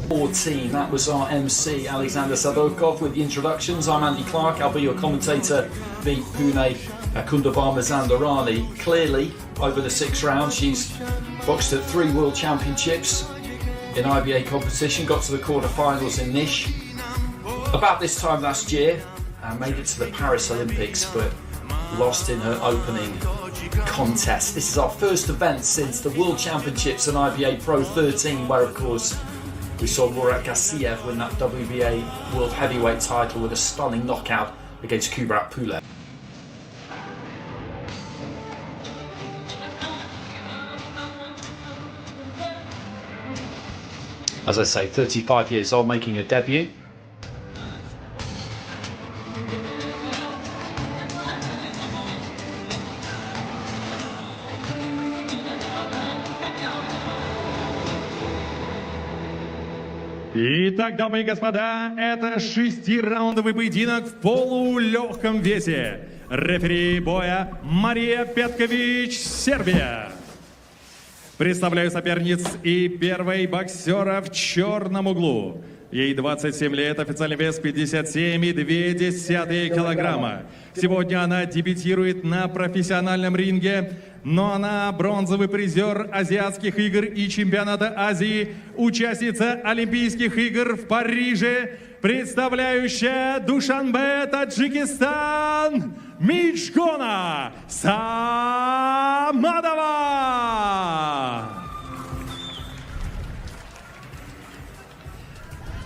14. That was our MC, Alexander Sadokov, with the introductions. I'm Andy Clark. I'll be your commentator, the Pune Kundava Mazandarani. Clearly, over the 6 rounds, she's boxed at 3 World Championships in IBA competition, got to the quarterfinals in Niš. About this time last year, made it to the Paris Olympics, but lost in her opening contest. This is our first event since the World Championships in IBA Pro 13, where of course we saw Murat Gassiev win that WBA World Heavyweight title with a stunning knockout against Kubrat Pulev. As I say, 35 years old, making a debut. Итак, дамы и господа, это 6-раундовый поединок в полулегком весе. Рефери боя Мария Петкович, Сербия. Представляю соперниц и первой боксера в черном углу. Ей 27 лет, официальный вес 57,2 килограмма. Сегодня она дебютирует на профессиональном ринге, но она бронзовый призер Азиатских игр и чемпионата Азии, участница Олимпийских игр в Париже, представляющая Душанбе, Таджикистан, Миҷгона Самадова.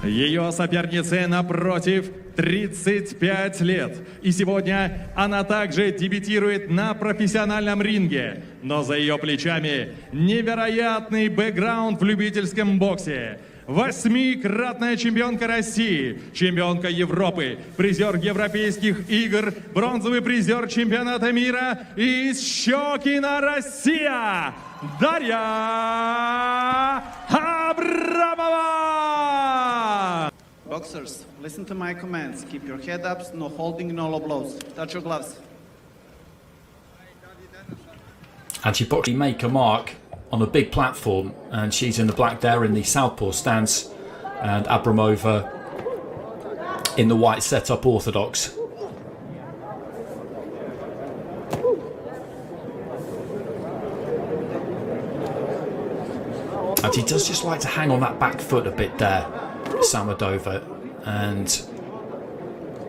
Ее сопернице напротив 35 лет. И сегодня она также дебютирует на профессиональном ринге. Но за ее плечами невероятный бэкграунд в любительском боксе. 8-кратная чемпионка России, чемпионка Европы, призер Европейских игр, бронзовый призер чемпионата мира из Щекина, Россия, Дария Абрамова! Boxers, listen to my commands. Keep your head up, no holding, no low blows. Touch your gloves. And she boxed make a mark on a big platform, and she's in the black there in the southpaw stance, and Abramova in the white setup orthodox. And he does just like to hang on that back foot a bit there, Samadova, and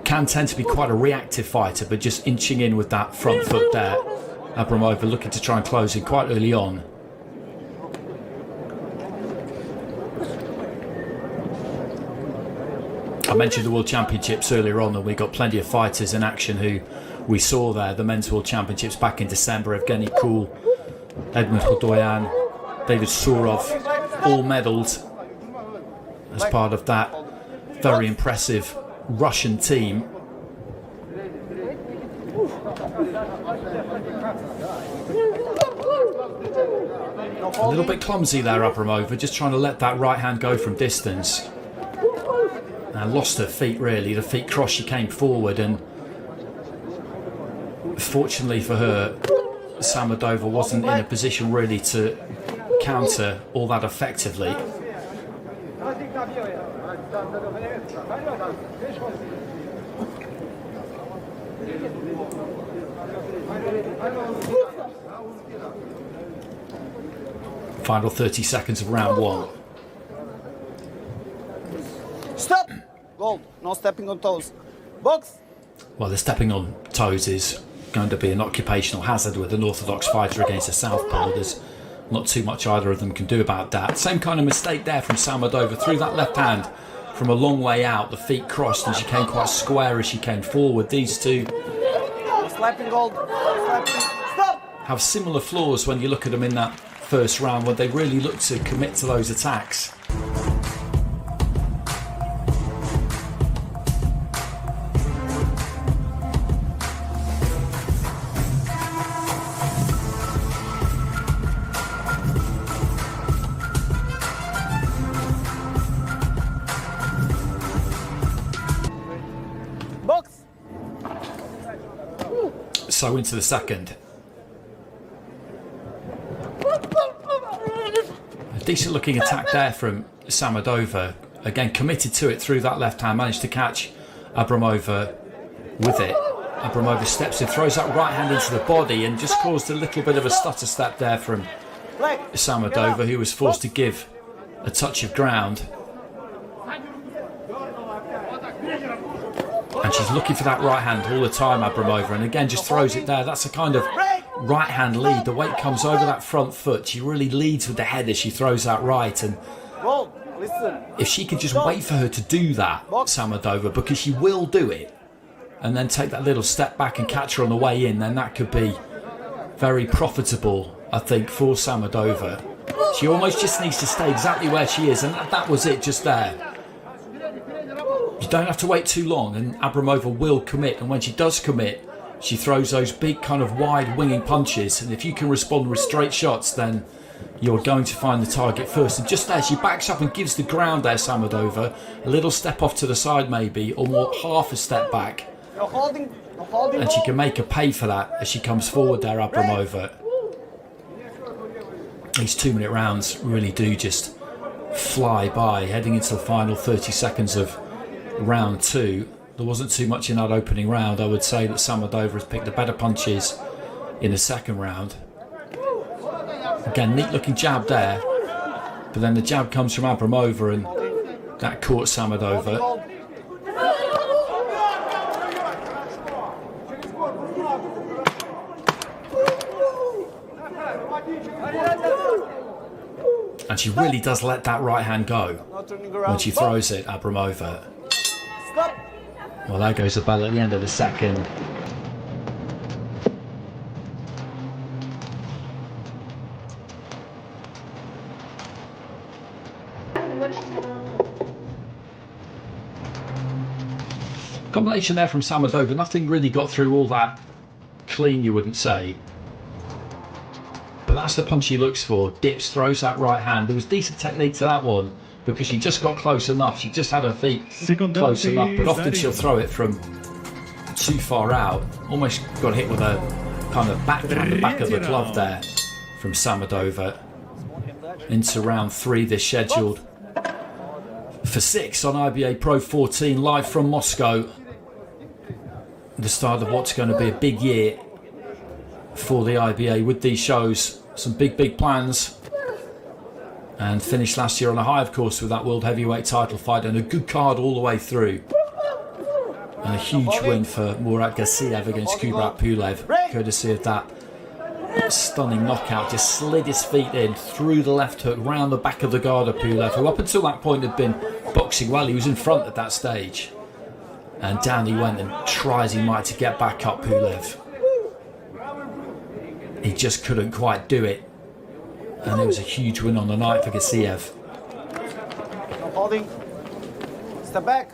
can tend to be quite a reactive fighter, but just inching in with that front foot there. Abramova looking to try and close in quite early on. I mentioned the World Championships earlier on, and we got plenty of fighters in action who we saw there. The Men's World Championships back in December, Evgeny Kul, Edmund Hodoyan, David Surov, all medalled as part of that very impressive Russian team. A little bit clumsy there, Abramova, just trying to let that right hand go from distance. And lost her feet really, the feet cross, she came forward, and fortunately for her, Samadova wasn't in a position really to counter all that effectively. Final 30 seconds of round 1. Stop! Gold, no stepping on toes. Box! Well, the stepping on toes is going to be an occupational hazard with an orthodox fighter against a southpaw. There's not too much either of them can do about that. Same kind of mistake there from Samadova. Threw that left hand from a long way out. The feet crossed and she came quite square as she came forward. These two Slapping Gold. Slapping. Stop! have similar flaws when you look at them in that first round, when they really look to commit to those attacks. Box! So into the second. A decent looking attack there from Samadova. again committed to it through that left hand, managed to catch Abramova with it. Abramova steps in, throws that right hand into the body and just caused a little bit of a stutter step there from Samadova, who was forced to give a touch of ground. And she's looking for that right hand all the time, Abramova, and again just throws it there. That's a kind of right hand lead. The weight comes over that front foot. She really leads with the head as she throws that right, and if she could just wait for her to do that, Samadova, because she will do it, and then take that little step back and catch her on the way in, then that could be very profitable, I think, for Samadova. She almost just needs to stay exactly where she is, and that was it just there. You don't have to wait too long, and Abramova will commit, and when she does commit, she throws those big kind of wide winging punches, and if you can respond with straight shots, then you're going to find the target first. And just there, she backs up and gives the ground there, Samadova. A little step off to the side maybe, or more, half a step back. And she can make her pay for that as she comes forward there, Abramova. These 2-minute rounds really do just fly by, heading into the final 30 seconds of round 2. There wasn't too much in that opening round. I would say that Samadova has picked the better punches in the second round. Again, neat looking jab there, but then the jab comes from Abramova and that caught Samadova. And she really does let that right hand go when she throws it, Abramova. Well, there goes the bell at the end of the second. Combination there from Samadova. Nothing really got through all that clean, you wouldn't say. But that's the punch she looks for. Dips, throws that right hand. There was decent technique to that one, because she just got close enough. She just had her feet close enough, but often she'll throw it from too far out. Almost got hit with a kind of backhand, the back of the glove there from Samadova. Into round 3, this scheduled for 6 on IBA Pro 14, live from Moscow. The start of what's going to be a big year for the IBA with these shows. Some big plans. And finished last year on a high, of course, with that World Heavyweight title fight and a good card all the way through. And a huge win for Murat Gassiev against Kubrat Pulev, courtesy of that stunning knockout. Just slid his feet in through the left hook, round the back of the guard of Pulev, who up until that point had been boxing well. He was in front at that stage. And down he went and tried as he might to get back up Pulev. He just couldn't quite do it. And it was a huge win on the night for Gassiev. Holding. Step back.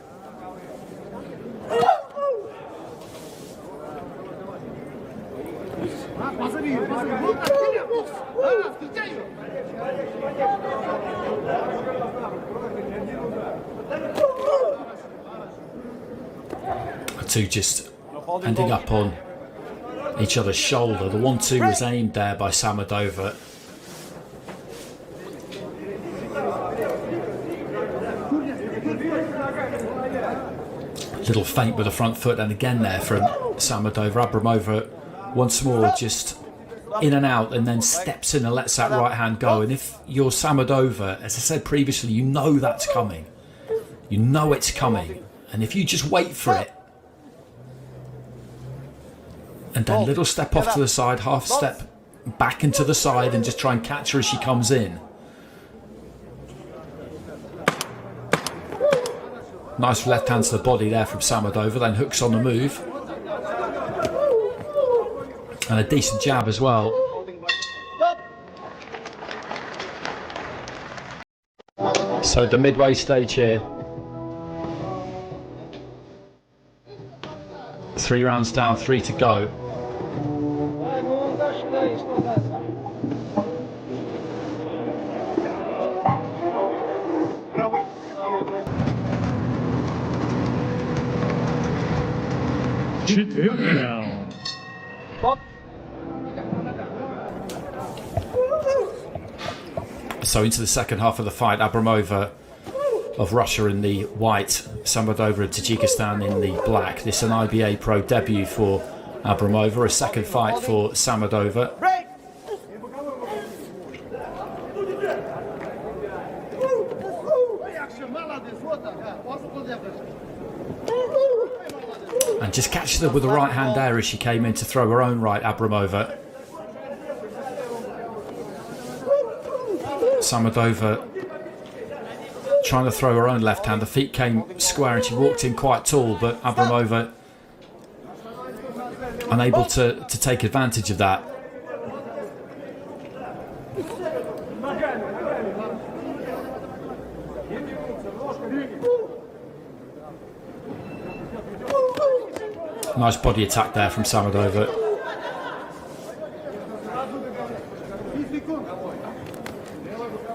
The two just ending up on each other's shoulder. The 1-2 was aimed there by Samadova. Little feint with the front foot, and again there from Samadova. Abramova once more just in and out, and then steps in and lets that right hand go. And if you're Samadova, as I said previously, you know that's coming. You know it's coming. And if you just wait for it, and then little step off to the side, half step back into the side, and just try and catch her as she comes in. Nice left hand to the body there from Samadova, then hooks on the move. And a decent jab as well. So the midway stage here. 3 rounds down, 3 to go. So into the second half of the fight, Abramova of Russia in the white, Samadova of Tajikistan in the black. This is an IBA Pro debut for Abramova, a second fight for Samadova. And just catches her with the right hand there as she came in to throw her own right, Abramova. Samadova trying to throw her own left hand. The feet came square and she walked in quite tall, but Abramova unable to take advantage of that. Nice body attack there from Samadova.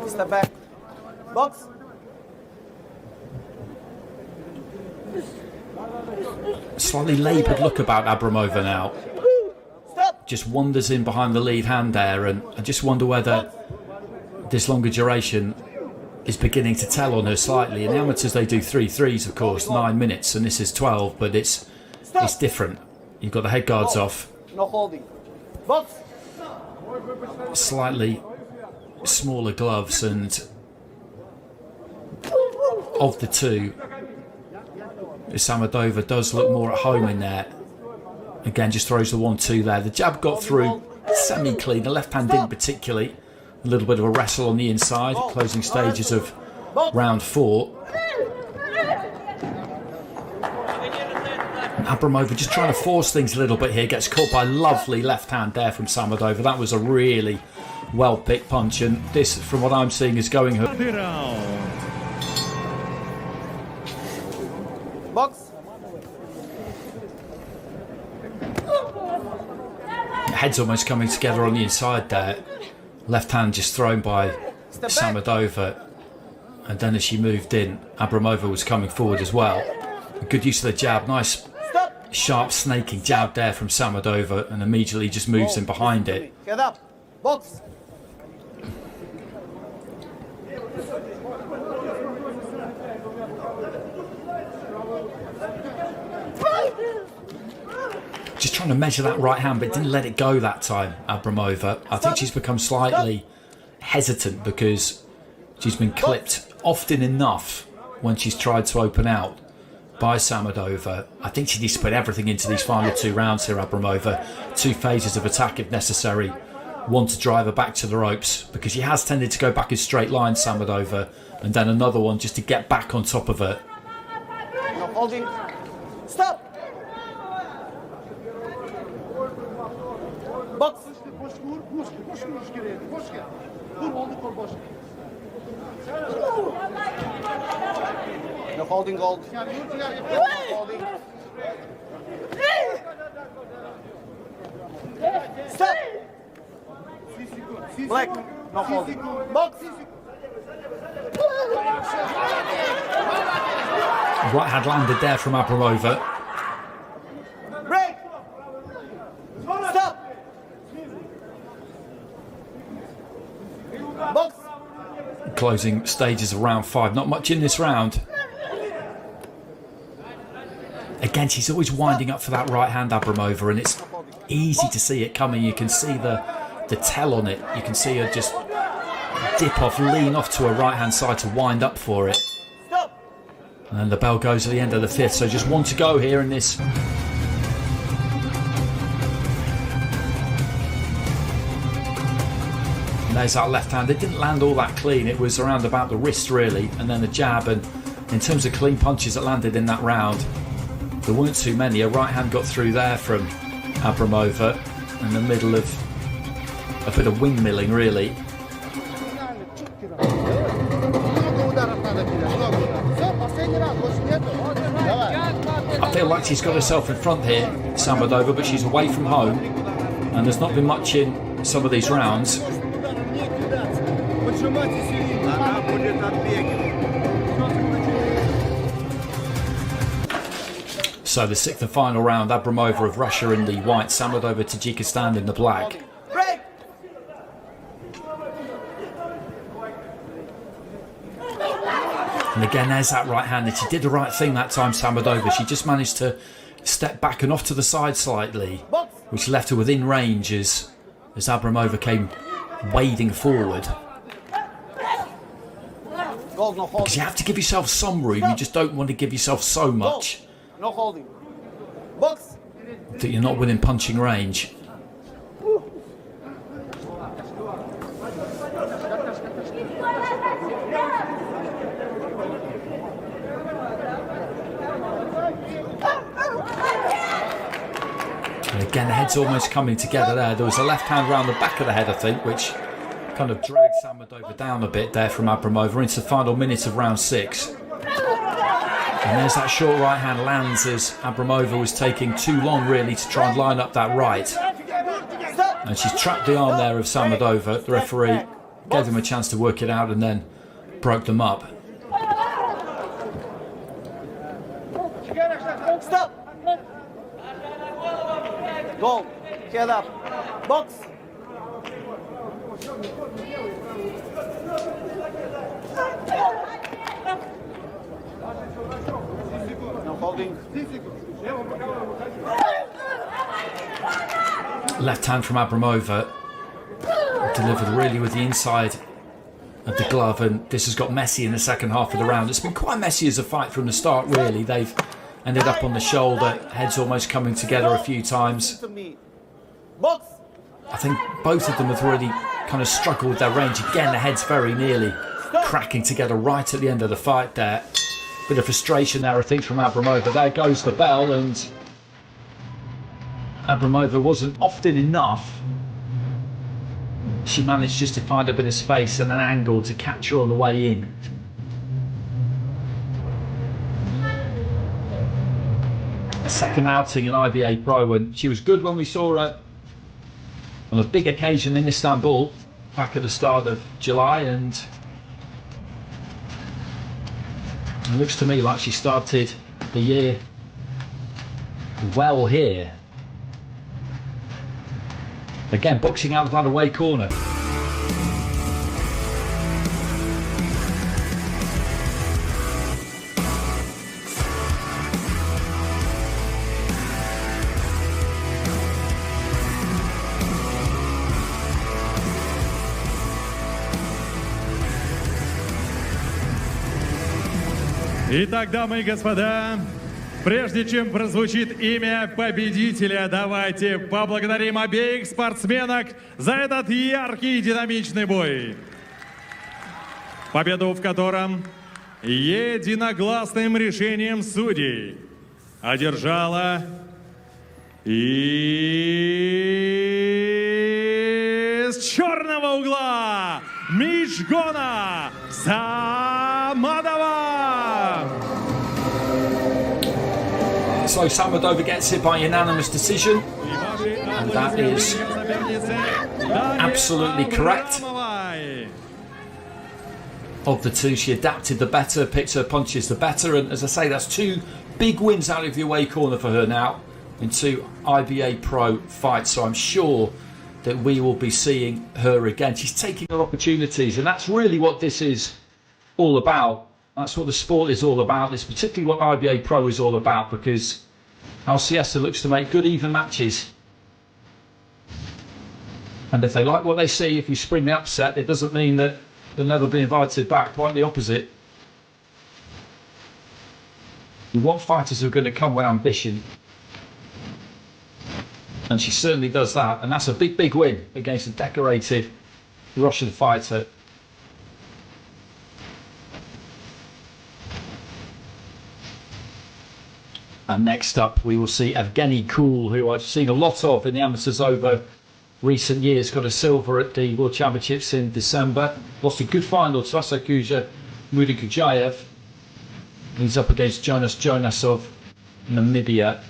Step back. Box. Slightly laboured look about Abramova now. Just wanders in behind the lead hand there, and I just wonder whether this longer duration is beginning to tell on her slightly. In the amateurs they do 3 threes, of course, 9 minutes, and this is 12, but it's different. You've got the head guards off. No holding. Box. Slightly smaller gloves, and of the two, Samadova does look more at home in there. Again, just throws the 1-2 there. The jab got through semi-clean. The left hand didn't particularly. A little bit of a wrestle on the inside. Closing stages of round 4. Abramova just trying to force things a little bit here. Gets caught by a lovely left hand there from Samadova. That was a really well-picked punch. And this, from what I'm seeing, is going her... Box. Head's almost coming together on the inside there. Left hand just thrown by Samadova. And then as she moved in, Abramova was coming forward as well. A good use of the jab. Nice sharp snaking jab there from Samadova, and immediately just moves in behind it. Head up. Box. Just trying to measure that right hand, but didn't let it go that time, Abramova. I think she's become slightly hesitant because she's been clipped often enough when she's tried to open out by Samadova. I think she needs to put everything into these final 2 rounds here, Abramova. 2 phases of attack if necessary. One to drive her back to the ropes, because she has tended to go back in straight lines, Samadova, and then another one just to get back on top of her. No holding. Stop. Box. No holding, hold. No holding. Stop. Black. No holding. Box. Right hand landed there from Abramova. Break. Stop. Box. Closing stages of round 5. Not much in this round. Again, she's always winding up for that right hand, Abramova, and it's easy to see it coming. You can see the tell on it. You can see her just dip off, lean off to her right hand side to wind up for it. And then the bell goes at the end of the 5th, so just 1 to go here in this. And there's that left hand. It didn't land all that clean. It was around about the wrist really, and then the jab. And in terms of clean punches that landed in that round, there weren't too many. A right hand got through there from Abramova in the middle of a bit of windmilling really. I feel like she's got herself in front here, Samadova, but she's away from home, and there's not been much in some of these rounds. So the 6th and final round, Abramova of Russia in the white, Samadova Tajikistan in the black. And again, there's that right-handed. She did the right thing that time, Samadova. She just managed to step back and off to the side slightly, which left her within range as Abramova came wading forward. Because you have to give yourself some room. You just don't want to give yourself so much No holding. Box. that you're not within punching range. And again, the head's almost coming together there. There was a left hand round the back of the head, I think, which kind of dragged Samadova down a bit there from Abramova into the final minute of round 6. And there's that short right hand lands as Abramova was taking too long really to try and line up that right. And she's trapped the arm there of Samadova. The referee gave him a chance to work it out and then broke them up. Stop. Go. Head up. Box. No holding. Left hand from Abramova, delivered really with the inside of the glove, and this has got messy in the second half of the round. It's been quite messy as a fight from the start, really. They've ended up on the shoulder, heads almost coming together a few times. Box. I think both of them have really kind of struggled with their range. Again, the head's very nearly cracking together right at the end of the fight there. Bit of frustration there, I think, from Abramova. There goes the bell, and Abramova wasn't often enough. She managed just to find a bit of space and an angle to catch her on the way in. A second outing in IBA Pro, and she was good when we saw her on a big occasion in Istanbul back at the start of July, and it looks to me like she started the year well here. Again, boxing out of that away corner. Итак, дамы и господа, прежде чем прозвучит имя победителя, давайте поблагодарим обеих спортсменок за этот яркий и динамичный бой. Победу в котором единогласным решением судей одержала из черного угла Миҷгона Самадова. So Samadova gets it by unanimous decision, and that is absolutely correct. Of the two, she adapted the better, picked her punches the better, and as I say, that's 2 big wins out of the away corner for her now in 2 IBA Pro fights, so I'm sure that we will be seeing her again. She's taking her opportunities, and that's really what this is all about. That's what the sport is all about. It's particularly what IBA Pro is all about, because Alciesta looks to make good even matches. And if they like what they see, if you spring the upset, it doesn't mean that they'll never be invited back. Quite the opposite. You want fighters who are going to come with ambition. And she certainly does that. And that's a big, big win against a decorated Russian fighter. And next up, we will see Evgeny Kool, who I've seen a lot of in the amateurs over recent years. Got a silver at the World Championships in December. Lost a good final to Asakuja Mudikujayev. He's up against Jonas of Namibia.